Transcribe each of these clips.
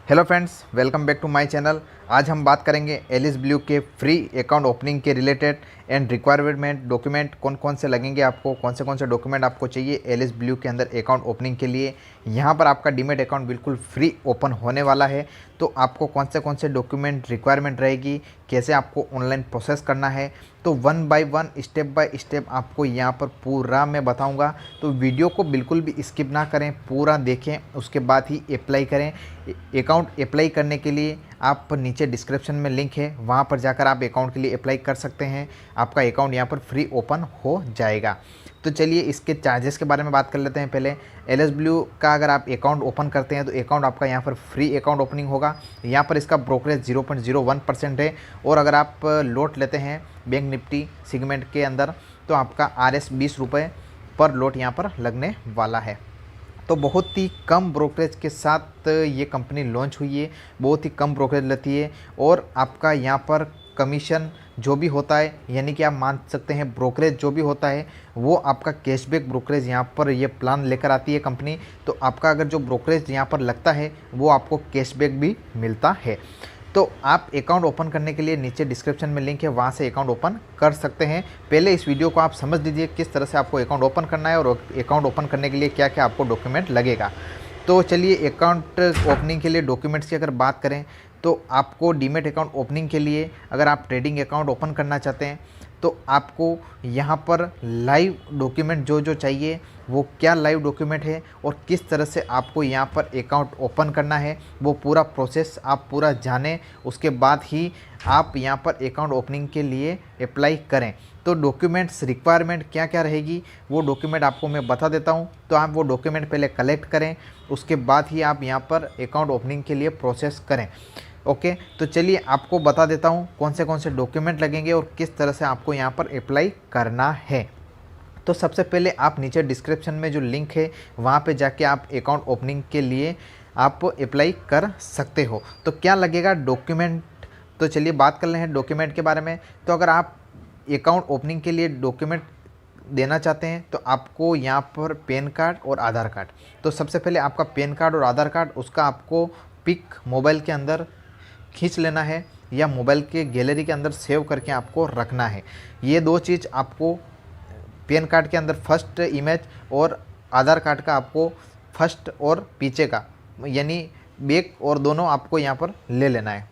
Hello friends, welcome back to my channel. आज हम बात करेंगे एलिस ब्लू के फ्री अकाउंट ओपनिंग के रिलेटेड एंड रिक्वायरमेंट डॉक्यूमेंट कौन कौन से लगेंगे, आपको कौन से डॉक्यूमेंट आपको चाहिए एलिस ब्लू के अंदर अकाउंट ओपनिंग के लिए। यहाँ पर आपका डीमेट अकाउंट बिल्कुल फ्री ओपन होने वाला है, तो आपको कौन से डॉक्यूमेंट रिक्वायरमेंट रहेगी, कैसे आपको ऑनलाइन प्रोसेस करना है, तो one by one step by step आपको यहाँ पर पूरा मैं बताऊँगा। तो वीडियो को बिल्कुल भी स्किप ना करें, पूरा देखें, उसके बाद ही अप्लाई करें। अकाउंट अप्लाई करने के लिए आप नीचे डिस्क्रिप्शन में लिंक है, वहाँ पर जाकर आप अकाउंट के लिए अप्लाई कर सकते हैं। आपका अकाउंट यहाँ पर फ्री ओपन हो जाएगा। तो चलिए इसके चार्जेस के बारे में बात कर लेते हैं। पहले एलिस ब्लू का अगर आप अकाउंट ओपन करते हैं तो अकाउंट आपका यहाँ पर फ्री अकाउंट ओपनिंग होगा। यहाँ पर इसका ब्रोकरेज 0.01% है, और अगर आप लोट लेते हैं बैंक निफ्टी सेगमेंट के अंदर तो आपका RS 20 रुपये पर लोट यहाँ पर लगने वाला है। तो बहुत ही कम ब्रोकरेज के साथ ये कंपनी लॉन्च हुई है, बहुत ही कम ब्रोकरेज लेती है, और आपका यहाँ पर कमीशन जो भी होता है, यानी कि आप मान सकते हैं ब्रोकरेज जो भी होता है वो आपका कैशबैक ब्रोकरेज यहाँ पर ये प्लान लेकर आती है कंपनी। तो आपका अगर जो ब्रोकरेज यहाँ पर लगता है वो आपको कैशबैक भी मिलता है। तो आप अकाउंट ओपन करने के लिए नीचे डिस्क्रिप्शन में लिंक है, वहाँ से अकाउंट ओपन कर सकते हैं। पहले इस वीडियो को आप समझ लीजिए किस तरह से आपको अकाउंट ओपन करना है, और अकाउंट ओपन करने के लिए क्या क्या आपको डॉक्यूमेंट लगेगा। तो चलिए अकाउंट ओपनिंग के लिए डॉक्यूमेंट्स की अगर बात करें तो आपको डीमेट अकाउंट ओपनिंग के लिए अगर आप ट्रेडिंग अकाउंट ओपन करना चाहते हैं तो आपको यहाँ पर लाइव डॉक्यूमेंट जो जो चाहिए वो क्या लाइव डॉक्यूमेंट है और किस तरह से आपको यहाँ पर अकाउंट ओपन करना है, वो पूरा प्रोसेस आप पूरा जानें, उसके बाद ही आप यहाँ पर अकाउंट ओपनिंग के लिए अप्लाई करें। तो डॉक्यूमेंट्स रिक्वायरमेंट क्या क्या रहेगी वो डॉक्यूमेंट आपको मैं बता देता हूँ। तो आप वो डॉक्यूमेंट पहले कलेक्ट करें, उसके बाद ही आप यहाँ पर अकाउंट ओपनिंग के लिए प्रोसेस करें। ओके, तो चलिए आपको बता देता हूँ कौन से डॉक्यूमेंट लगेंगे और किस तरह से आपको यहाँ पर अप्लाई करना है। तो सबसे पहले आप नीचे डिस्क्रिप्शन में जो लिंक है वहाँ पे जाके आप अकाउंट ओपनिंग के लिए आप अप्लाई कर सकते हो। तो क्या लगेगा डॉक्यूमेंट, तो चलिए बात कर रहे हैं डॉक्यूमेंट के बारे में। तो अगर आप अकाउंट ओपनिंग के लिए डॉक्यूमेंट देना चाहते हैं तो आपको यहाँ पर पैन कार्ड और आधार कार्ड। तो सबसे पहले आपका पैन कार्ड और आधार कार्ड, उसका आपको पिक मोबाइल के अंदर खींच लेना है या मोबाइल के गैलरी के अंदर सेव करके आपको रखना है। ये दो चीज़ आपको पैन कार्ड के अंदर फर्स्ट इमेज और आधार कार्ड का आपको फर्स्ट और पीछे का यानी बैक और दोनों आपको यहाँ पर ले लेना है।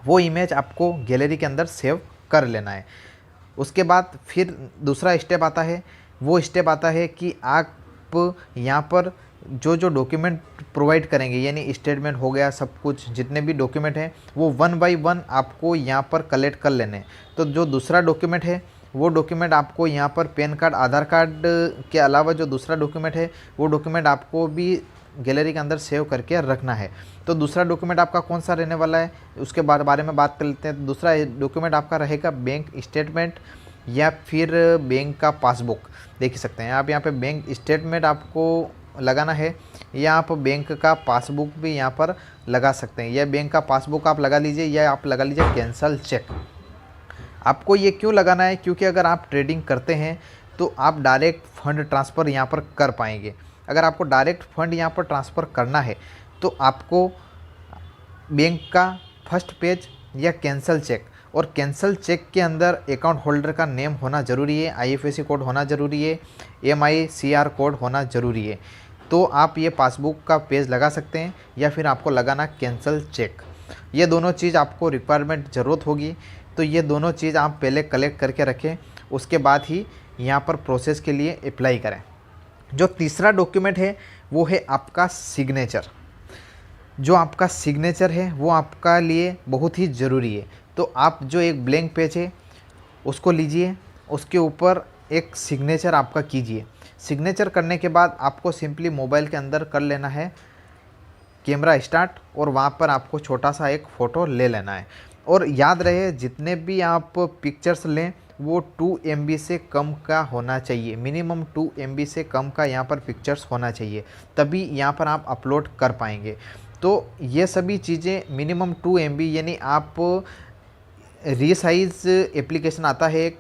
वो इमेज आपको गैलरी के अंदर सेव कर लेना है। उसके बाद फिर दूसरा स्टेप आता है, वो स्टेप आता है कि आप यहाँ पर जो जो डॉक्यूमेंट प्रोवाइड करेंगे, यानी स्टेटमेंट हो गया, सब कुछ जितने भी डॉक्यूमेंट हैं वो वन बाय वन आपको यहाँ पर कलेक्ट कर लेने हैं। तो जो दूसरा डॉक्यूमेंट है वो डॉक्यूमेंट आपको यहाँ पर पैन कार्ड आधार कार्ड के अलावा जो दूसरा डॉक्यूमेंट है वो डॉक्यूमेंट आपको भी गैलरी के अंदर सेव करके रखना है। तो दूसरा डॉक्यूमेंट आपका कौन सा रहने वाला है उसके बारे में बात कर लेते हैं। तो दूसरा डॉक्यूमेंट आपका रहेगा बैंक स्टेटमेंट या फिर बैंक का पासबुक। देख सकते हैं आप यहाँ पे बैंक स्टेटमेंट आपको लगाना है, या आप बैंक का पासबुक भी यहाँ पर लगा सकते हैं। या बैंक का पासबुक आप लगा लीजिए, या आप लगा लीजिए कैंसल चेक। आपको ये क्यों लगाना है, क्योंकि अगर आप ट्रेडिंग करते हैं तो आप डायरेक्ट फंड ट्रांसफ़र यहाँ पर कर पाएंगे। अगर आपको डायरेक्ट फंड यहाँ पर ट्रांसफ़र करना है तो आपको बैंक का फर्स्ट पेज या कैंसल चेक, और कैंसल चेक के अंदर अकाउंट होल्डर का नेम होना ज़रूरी है, IFSC कोड होना ज़रूरी है, MICR कोड होना ज़रूरी है। तो आप ये पासबुक का पेज लगा सकते हैं या फिर आपको लगाना कैंसल चेक। ये दोनों चीज़ आपको रिक्वायरमेंट ज़रूरत होगी। तो ये दोनों चीज़ आप पहले कलेक्ट करके रखें, उसके बाद ही यहाँ पर प्रोसेस के लिए अप्लाई करें। जो तीसरा डॉक्यूमेंट है वो है आपका सिग्नेचर। जो आपका सिग्नेचर है वो आपका लिए बहुत ही ज़रूरी है। तो आप जो एक ब्लैंक पेज है उसको लीजिए, उसके ऊपर एक सिग्नेचर आपका कीजिए। सिग्नेचर करने के बाद आपको सिंपली मोबाइल के अंदर कर लेना है कैमरा स्टार्ट, और वहाँ पर आपको छोटा सा एक फ़ोटो ले लेना है। और याद रहे जितने भी आप पिक्चर्स लें वो 2 MB से कम का होना चाहिए, मिनिमम 2 MB से कम का यहाँ पर पिक्चर्स होना चाहिए, तभी यहाँ पर आप अपलोड कर पाएंगे। तो ये सभी चीज़ें मिनिमम 2 MB, यानी आप रीसाइज़ एप्लीकेशन आता है एक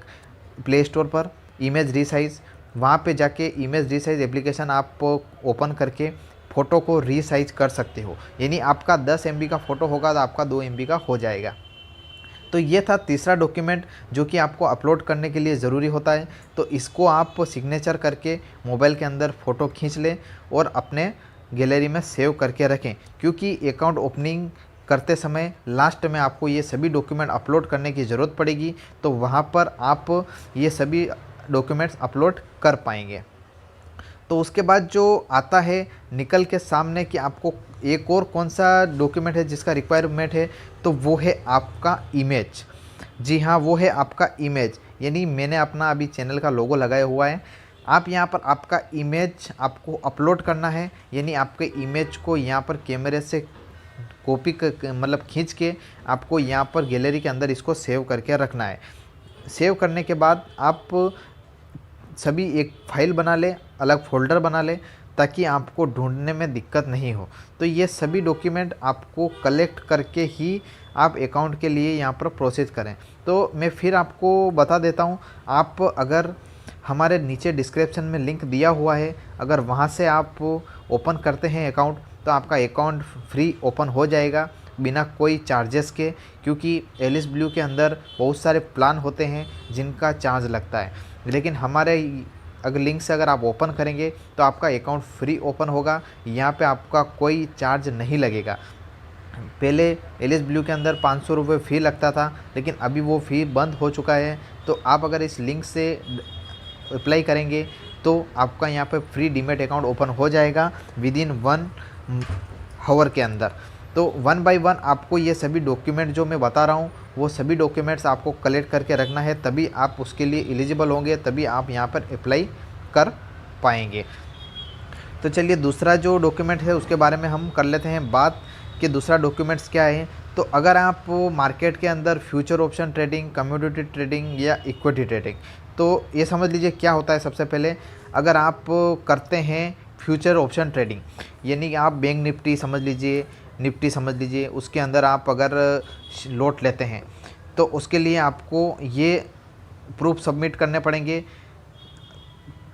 प्ले स्टोर पर, इमेज रीसाइज़, वहाँ पे जाके इमेज रीसाइज़ एप्लीकेशन आप ओपन करके फ़ोटो को रीसाइज कर सकते हो। यानी आपका 10 MB का फ़ोटो होगा तो आपका 2 MB का हो जाएगा। तो ये था तीसरा डॉक्यूमेंट जो कि आपको अपलोड करने के लिए ज़रूरी होता है। तो इसको आप सिग्नेचर करके मोबाइल के अंदर फ़ोटो खींच लें और अपने गैलरी में सेव करके रखें, क्योंकि अकाउंट ओपनिंग करते समय लास्ट में आपको ये सभी डॉक्यूमेंट अपलोड करने की ज़रूरत पड़ेगी, तो वहाँ पर आप ये सभी डॉक्यूमेंट्स अपलोड कर पाएंगे। तो उसके बाद जो आता है निकल के सामने कि आपको एक और कौन सा डॉक्यूमेंट है जिसका रिक्वायरमेंट है, तो वो है आपका इमेज। जी हाँ, वो है आपका इमेज। यानी मैंने अपना अभी चैनल का लोगो लगाया हुआ है। आप यहाँ पर आपका इमेज आपको अपलोड करना है। यानी आपके इमेज को यहाँ पर कैमरे से कॉपी मतलब खींच के आपको यहाँ पर गैलरी के अंदर इसको सेव करके रखना है। सेव करने के बाद आप सभी एक फ़ाइल बना लें, अलग फ़ोल्डर बना लें, ताकि आपको ढूंढने में दिक्कत नहीं हो। तो ये सभी डॉक्यूमेंट आपको कलेक्ट करके ही आप अकाउंट के लिए यहाँ पर प्रोसेस करें। तो मैं फिर आपको बता देता हूँ, आप अगर हमारे नीचे डिस्क्रिप्शन में लिंक दिया हुआ है, अगर वहाँ से आप ओपन करते हैं अकाउंट, तो आपका अकाउंट फ्री ओपन हो जाएगा बिना कोई चार्जेस के, क्योंकि एलिस ब्लू के अंदर बहुत सारे प्लान होते हैं जिनका चार्ज लगता है। लेकिन हमारे अगर लिंक से अगर आप ओपन करेंगे तो आपका अकाउंट फ्री ओपन होगा। यहाँ पे आपका कोई चार्ज नहीं लगेगा। पहले एलिस ब्लू के अंदर 500 रुपये फ़ी लगता था, लेकिन अभी वो फ़ी बंद हो चुका है। तो आप अगर इस लिंक से अप्लाई करेंगे तो आपका यहाँ पे फ्री डीमैट अकाउंट ओपन हो जाएगा विदिन 1 आवर के अंदर। तो 1 बाय 1 आपको ये सभी डॉक्यूमेंट जो मैं बता रहा हूँ वो सभी डॉक्यूमेंट्स आपको कलेक्ट करके रखना है, तभी आप उसके लिए एलिजिबल होंगे, तभी आप यहाँ पर अप्लाई कर पाएंगे। तो चलिए दूसरा जो डॉक्यूमेंट है उसके बारे में हम कर लेते हैं बात कि दूसरा डॉक्यूमेंट्स क्या है। तो अगर आप मार्केट के अंदर future option trading, commodity trading या इक्विटी ट्रेडिंग, तो ये समझ लीजिए क्या होता है। सबसे पहले अगर आप करते हैं फ्यूचर ऑप्शन ट्रेडिंग, यानी आप बैंक निफ्टी समझ लीजिए, निफ्टी समझ लीजिए, उसके अंदर आप अगर लॉट लेते हैं तो उसके लिए आपको ये प्रूफ सबमिट करने पड़ेंगे।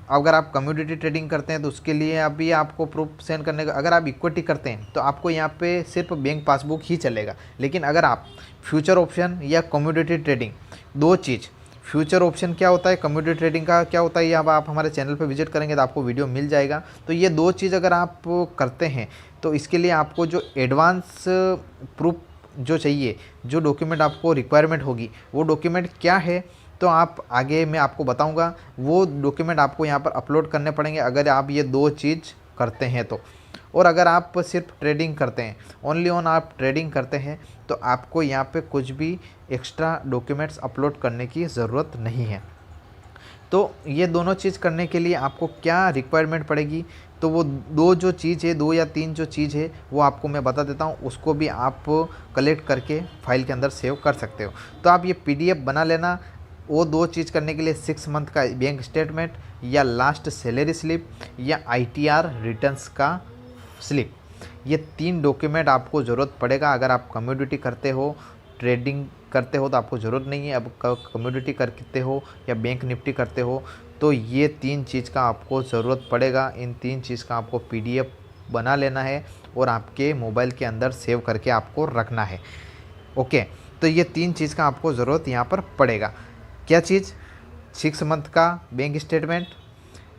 अगर आप कम्योडिटी ट्रेडिंग करते हैं तो उसके लिए अभी आपको प्रूफ सेंड करने का। अगर आप इक्विटी करते हैं तो आपको यहाँ पे सिर्फ बैंक पासबुक ही चलेगा। लेकिन अगर आप फ्यूचर ऑप्शन या कम्योडिटी ट्रेडिंग, दो चीज़, फ्यूचर ऑप्शन क्या होता है, कम्योडिटी ट्रेडिंग का क्या होता है, ये अब आप हमारे चैनल पे विजिट करेंगे तो आपको वीडियो मिल जाएगा। तो ये दो चीज़ अगर आप करते हैं तो इसके लिए आपको जो एडवांस प्रूफ जो चाहिए, जो डॉक्यूमेंट आपको रिक्वायरमेंट होगी, वो डॉक्यूमेंट क्या है तो आप आगे मैं आपको बताऊंगा। वो डॉक्यूमेंट आपको यहाँ पर अपलोड करने पड़ेंगे अगर आप ये दो चीज़ करते हैं तो। और अगर आप सिर्फ ट्रेडिंग करते हैं, ओनली ऑन आप ट्रेडिंग करते हैं, तो आपको यहाँ पे कुछ भी एक्स्ट्रा डॉक्यूमेंट्स अपलोड करने की ज़रूरत नहीं है। तो ये दोनों चीज़ करने के लिए आपको क्या रिक्वायरमेंट पड़ेगी, तो वो दो जो चीज़ है, 2 या 3 जो चीज़ है वो आपको मैं बता देता हूँ। उसको भी आप कलेक्ट करके फाइल के अंदर सेव कर सकते हो। तो आप ये PDF बना लेना। वो दो चीज़ करने के लिए 6 मंथ का बैंक स्टेटमेंट या लास्ट सैलरी स्लिप या ITR रिटर्न्स का स्लिप, ये 3 डॉक्यूमेंट आपको ज़रूरत पड़ेगा। अगर आप कमोडिटी करते हो, ट्रेडिंग करते हो तो आपको ज़रूरत नहीं है। अब कमोडिटी करते हो या बैंक निफ्टी करते हो तो ये 3 चीज़ का आपको ज़रूरत पड़ेगा। इन 3 चीज़ का आपको PDF बना लेना है और आपके मोबाइल के अंदर सेव करके आपको रखना है। ओके, तो ये 3 चीज़ का आपको ज़रूरत यहाँ पर पड़ेगा। क्या चीज़? 6 मंथ का बैंक स्टेटमेंट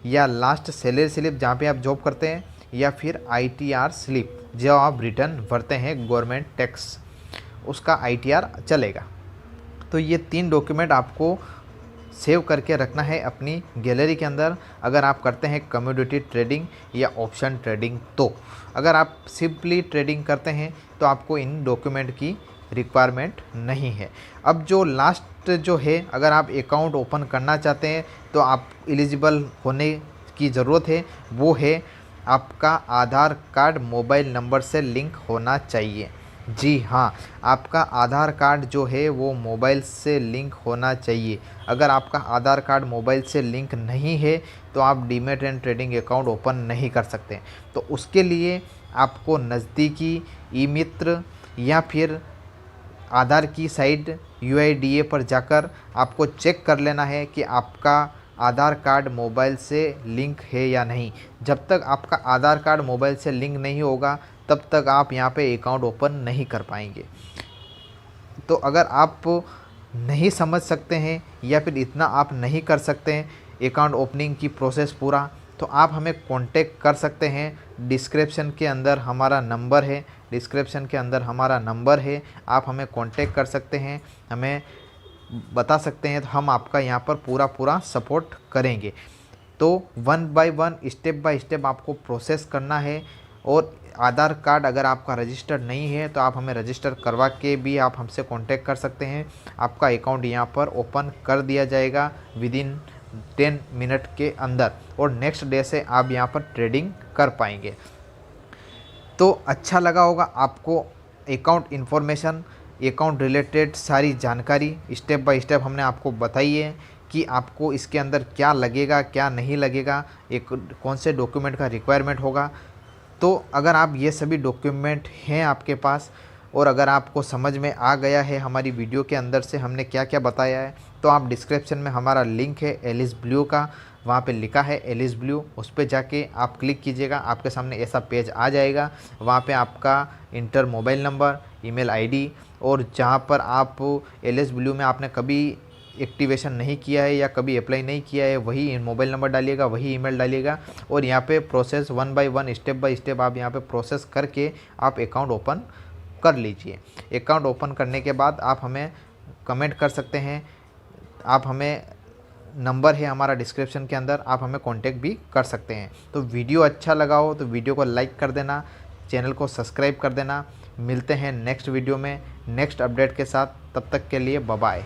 या लास्ट सैलरी स्लिप जहाँ पे आप जॉब करते हैं, या फिर ITR स्लिप जो आप रिटर्न भरते हैं गवर्नमेंट टैक्स, उसका ITR चलेगा। तो ये 3 डॉक्यूमेंट आपको सेव करके रखना है अपनी गैलरी के अंदर अगर आप करते हैं कमोडिटी ट्रेडिंग या ऑप्शन ट्रेडिंग। तो अगर आप सिंपली ट्रेडिंग करते हैं तो आपको इन डॉक्यूमेंट की रिक्वायरमेंट नहीं है। अब जो लास्ट जो है, अगर आप अकाउंट ओपन करना चाहते हैं तो आप एलिजिबल होने की ज़रूरत है, वो है आपका आधार कार्ड मोबाइल नंबर से लिंक होना चाहिए। जी हाँ, आपका आधार कार्ड जो है वो मोबाइल से लिंक होना चाहिए। अगर आपका आधार कार्ड मोबाइल से लिंक नहीं है तो आप demat and trading account open नहीं कर सकते। तो उसके लिए आपको नज़दीकी ई मित्र या फिर आधार की साइट UIDA पर जाकर आपको चेक कर लेना है कि आपका आधार कार्ड मोबाइल से लिंक है या नहीं। जब तक आपका आधार कार्ड मोबाइल से लिंक नहीं होगा तब तक आप यहाँ पे अकाउंट ओपन नहीं कर पाएंगे। तो अगर आप नहीं समझ सकते हैं या फिर इतना आप नहीं कर सकते हैं अकाउंट ओपनिंग की प्रोसेस पूरा, तो आप हमें कांटेक्ट कर सकते हैं। डिस्क्रिप्शन के अंदर हमारा नंबर है, आप हमें कांटेक्ट कर सकते हैं, हमें बता सकते हैं, तो हम आपका यहाँ पर पूरा सपोर्ट करेंगे। तो 1 बाय 1 स्टेप बाय स्टेप आपको प्रोसेस करना है। और आधार कार्ड अगर आपका रजिस्टर्ड नहीं है तो आप हमें रजिस्टर करवा के भी आप हमसे कांटेक्ट कर सकते हैं। आपका अकाउंट यहाँ पर ओपन कर दिया जाएगा विदिन 10 मिनट के अंदर, और नेक्स्ट डे से आप यहाँ पर ट्रेडिंग कर पाएंगे। तो अच्छा लगा होगा आपको अकाउंट इन्फॉर्मेशन, अकाउंट रिलेटेड सारी जानकारी स्टेप बाय स्टेप हमने आपको बताई है कि आपको इसके अंदर क्या लगेगा क्या नहीं लगेगा, एक कौन से डॉक्यूमेंट का रिक्वायरमेंट होगा। तो अगर आप ये सभी डॉक्यूमेंट हैं आपके पास और अगर आपको समझ में आ गया है हमारी वीडियो के अंदर से हमने क्या क्या बताया है, तो आप डिस्क्रिप्शन में हमारा लिंक है एलिस ब्लू का, वहाँ पे लिखा है एलिस ब्लू, उस पर जाके आप क्लिक कीजिएगा, आपके सामने ऐसा पेज आ जाएगा। वहाँ पे आपका inter mobile number, email ID, और जहाँ पर आप एलिस ब्लू में आपने कभी एक्टिवेशन नहीं किया है या कभी अप्लाई नहीं किया है वही मोबाइल नंबर डालिएगा, वही ईमेल डालिएगा, और यहाँ पे process 1 by 1 step by step आप यहाँ पे प्रोसेस करके आप अकाउंट ओपन कर लीजिए। अकाउंट ओपन करने के बाद आप हमें कमेंट कर सकते हैं, आप हमें नंबर है हमारा डिस्क्रिप्शन के अंदर, आप हमें कांटेक्ट भी कर सकते हैं। तो वीडियो अच्छा लगा हो तो वीडियो को लाइक कर देना, चैनल को सब्सक्राइब कर देना। मिलते हैं नेक्स्ट वीडियो में नेक्स्ट अपडेट के साथ, तब तक के लिए बाय बाय।